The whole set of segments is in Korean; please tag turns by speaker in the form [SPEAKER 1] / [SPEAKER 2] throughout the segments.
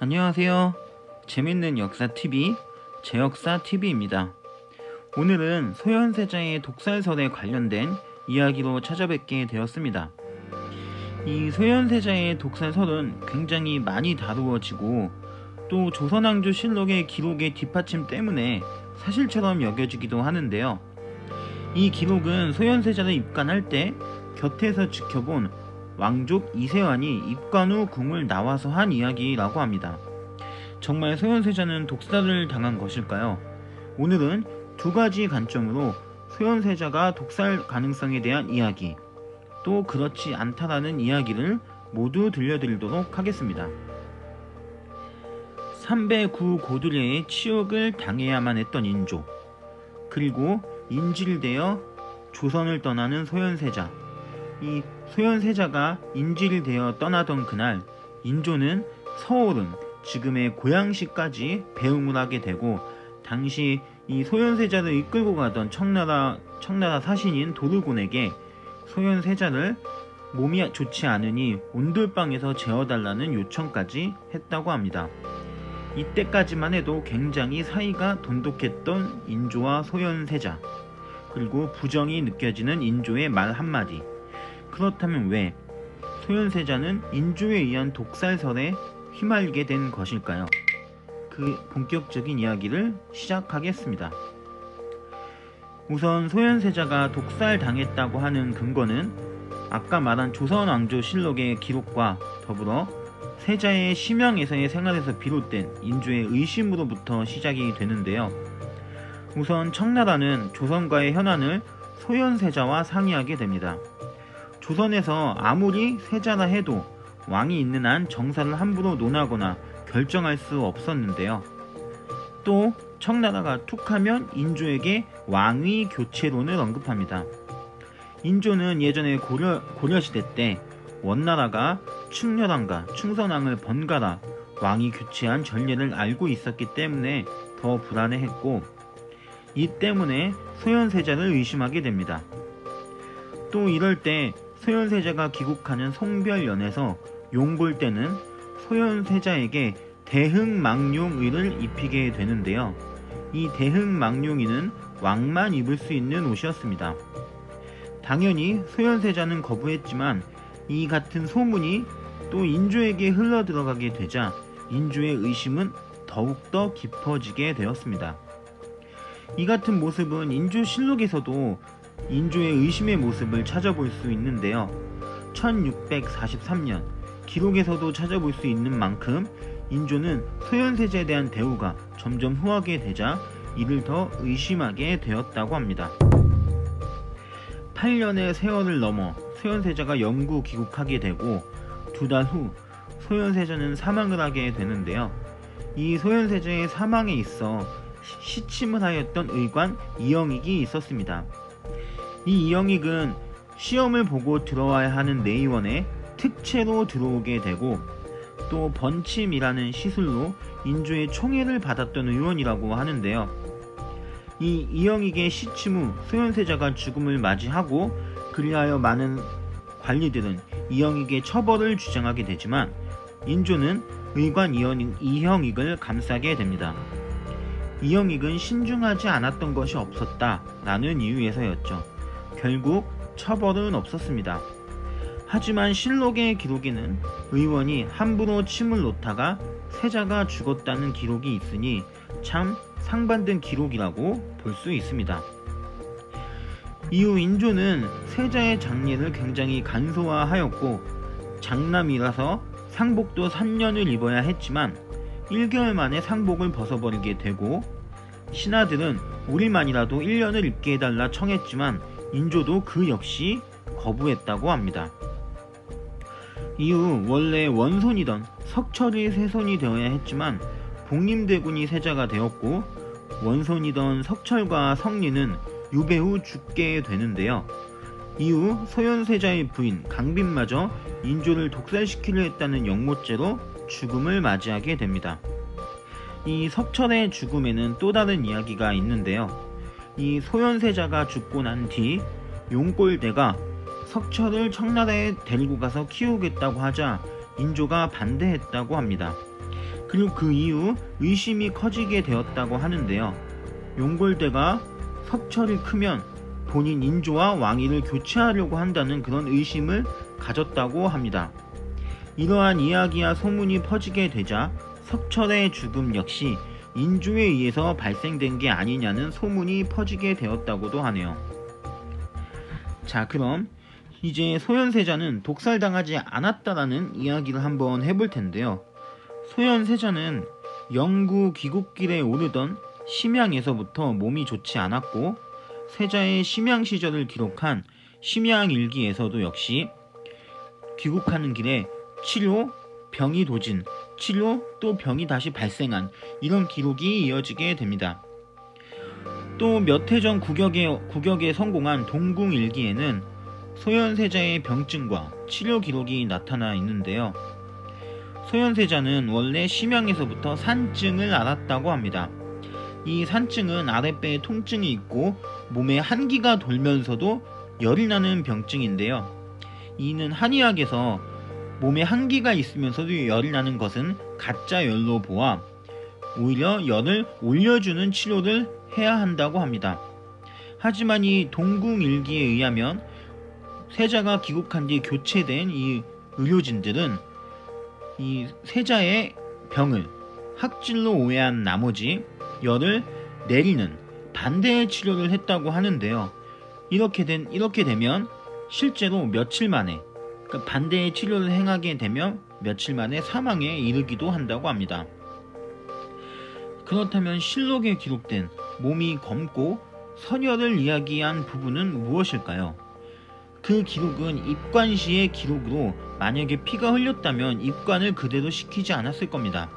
[SPEAKER 1] 안녕하세요. 재밌는 역사TV 제역사TV입니다. 오늘은 소현세자의 독살설에 관련된 이야기로 찾아뵙게 되었습니다. 이 소현세자의 독살설은 굉장히 많이 다루어지고 또 조선왕조실록의 기록의 뒷받침 때문에 사실처럼 여겨지기도 하는데요. 이 기록은 소현세자를 입간할 때 곁에서 지켜본 왕족 이세환이 입관 후 궁을 나와서 한 이야기라고 합니다. 정말 소현세자는 독살을 당한 것일까요? 오늘은 두 가지 관점으로 소현세자가 독살 가능성에 대한 이야기, 또 그렇지 않다라는 이야기를 모두 들려드리도록 하겠습니다. 삼배구 고두려의 치욕을 당해야만 했던 인조, 그리고 인질되어 조선을 떠나는 소현세자. 이 소현세자가 인질되어 떠나던 그날, 인조는 서울은 지금의 고양시까지 배웅을 하게 되고, 당시 이 소현세자를 이끌고 가던 청나라 사신인 도르곤에게 소현세자를 몸이 좋지 않으니 온돌방에서 재워달라는 요청까지 했다고 합니다. 이때까지만 해도 굉장히 사이가 돈독했던 인조와 소현세자, 그리고 부정이 느껴지는 인조의 말 한마디. 그렇다면 왜 소현세자는 인조에 의한 독살설에 휘말리게 된 것일까요? 그 본격적인 이야기를 시작하겠습니다. 우선 소현세자가 독살당했다고 하는 근거는 아까 말한 조선왕조실록의 기록과 더불어 세자의 심양에서의 생활에서 비롯된 인조의 의심으로부터 시작이 되는데요. 우선 청나라는 조선과의 현안을 소현세자와 상의하게 됩니다. 조선에서 아무리 세자라 해도 왕이 있는 한 정사를 함부로 논하거나 결정할 수 없었는데요. 또 청나라가 툭하면 인조에게 왕위 교체론을 언급합니다. 인조는 예전에 고려시대 때 원나라가 충렬왕과 충선왕을 번갈아 왕위 교체한 전례를 알고 있었기 때문에 더 불안해했고, 이 때문에 소현세자를 의심하게 됩니다. 또 이럴 때 소현세자가 귀국하는 송별연에서 용볼 때는 소현세자에게 대흥망룡의를 입히게 되는데요. 이 대흥망룡의는 왕만 입을 수 있는 옷이었습니다. 당연히 소현세자는 거부했지만 이 같은 소문이 또 인조에게 흘러들어가게 되자 인조의 의심은 더욱더 깊어지게 되었습니다. 이 같은 모습은 인조실록에서도 인조의 의심의 모습을 찾아볼 수 있는데요. 1643년 기록에서도 찾아볼 수 있는 만큼 인조는 소현세자에 대한 대우가 점점 후하게 되자 이를 더 의심하게 되었다고 합니다. 8년의 세월을 넘어 소현세자가 영구 귀국하게 되고 두 달 후 소현세자는 사망을 하게 되는데요. 이 소현세자의 사망에 있어 시침을 하였던 의관 이영익이 있었습니다. 이 이영익은 시험을 보고 들어와야 하는 내의원에 특채로 들어오게 되고, 또 번침이라는 시술로 인조의 총애를 받았던 의원이라고 하는데요. 이 이영익의 시침 후 소현세자가 죽음을 맞이하고, 그리하여 많은 관리들은 이영익의 처벌을 주장하게 되지만 인조는 의관 이영익을 감싸게 됩니다. 이영익은 신중하지 않았던 것이 없었다라는 이유에서였죠. 결국 처벌은 없었습니다. 하지만 실록의 기록에는 의원이 함부로 침을 놓다가 세자가 죽었다는 기록이 있으니 참 상반된 기록이라고 볼 수 있습니다. 이후 인조는 세자의 장례를 굉장히 간소화하였고, 장남이라서 상복도 3년을 입어야 했지만 1개월 만에 상복을 벗어버리게 되고, 신하들은 우리만이라도 1년을 입게 해달라 청했지만 인조도 그 역시 거부했다고 합니다. 이후 원래 원손이던 석철이 세손이 되어야 했지만 복림대군이 세자가 되었고, 원손이던 석철과 성리는 유배 후 죽게 되는데요. 이후 소현세자의 부인 강빈마저 인조를 독살시키려 했다는 영모죄로 죽음을 맞이하게 됩니다. 이 석철의 죽음에는 또 다른 이야기가 있는데요. 이 소현세자가 죽고 난 뒤 용골대가 석철을 청나라에 데리고 가서 키우겠다고 하자 인조가 반대했다고 합니다. 그리고 그 이후 의심이 커지게 되었다고 하는데요. 용골대가 석철이 크면 본인 인조와 왕위를 교체하려고 한다는 그런 의심을 가졌다고 합니다. 이러한 이야기와 소문이 퍼지게 되자 석철의 죽음 역시 인조에 의해서 발생된 게 아니냐는 소문이 퍼지게 되었다고도 하네요. 자, 그럼 이제 소현세자는 독살당하지 않았다라는 이야기를 한번 해볼 텐데요. 소현세자는 영구 귀국길에 오르던 심양에서부터 몸이 좋지 않았고, 세자의 심양 시절을 기록한 심양일기에서도 역시 귀국하는 길에 치료, 병이 도진, 치료, 또 병이 다시 발생한 이런 기록이 이어지게 됩니다. 또 몇 해 전 국역에 성공한 동궁일기에는 소현세자의 병증과 치료 기록이 나타나 있는데요. 소현세자는 원래 심양에서부터 산증을 앓았다고 합니다. 이 산증은 아랫배에 통증이 있고 몸에 한기가 돌면서도 열이 나는 병증인데요. 이는 한의학에서 몸에 한기가 있으면서도 열이 나는 것은 가짜 열로 보아 오히려 열을 올려주는 치료를 해야 한다고 합니다. 하지만 이 동궁일기에 의하면 세자가 귀국한 뒤 교체된 이 의료진들은 이 세자의 병을 학질로 오해한 나머지 열을 내리는 반대의 치료를 했다고 하는데요. 이렇게 되면 실제로 며칠 만에, 그러니까 반대의 치료를 행하게 되면 며칠 만에 사망에 이르기도 한다고 합니다. 그렇다면 실록에 기록된 몸이 검고 선열을 이야기한 부분은 무엇일까요? 그 기록은 입관시의 기록으로 만약에 피가 흘렸다면 입관을 그대로 시키지 않았을 겁니다.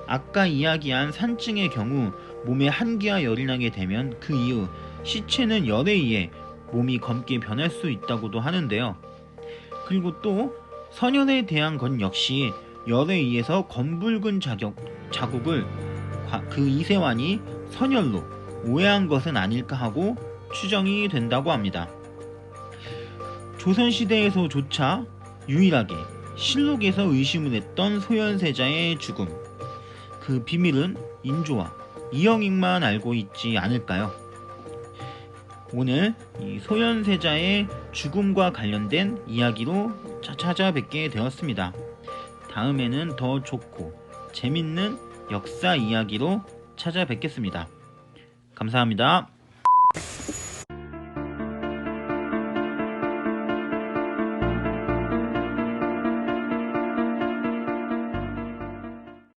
[SPEAKER 1] 아까 이야기한 산증의 경우 몸에 한기와 열이 나게 되면 그 이후 시체는 열에 의해 몸이 검게 변할 수 있다고도 하는데요. 그리고 또 선열에 대한 건 역시 열에 의해서 검붉은 자국을 그 이세환이 선열로 오해한 것은 아닐까 하고 추정이 된다고 합니다. 조선시대에서조차 유일하게 실록에서 의심을 했던 소현세자의 죽음, 그 비밀은 인조와 이영익만 알고 있지 않을까요? 오늘 이 소현세자의 죽음과 관련된 이야기로 찾아뵙게 되었습니다. 다음에는 더 좋고 재밌는 역사 이야기로 찾아뵙겠습니다. 감사합니다.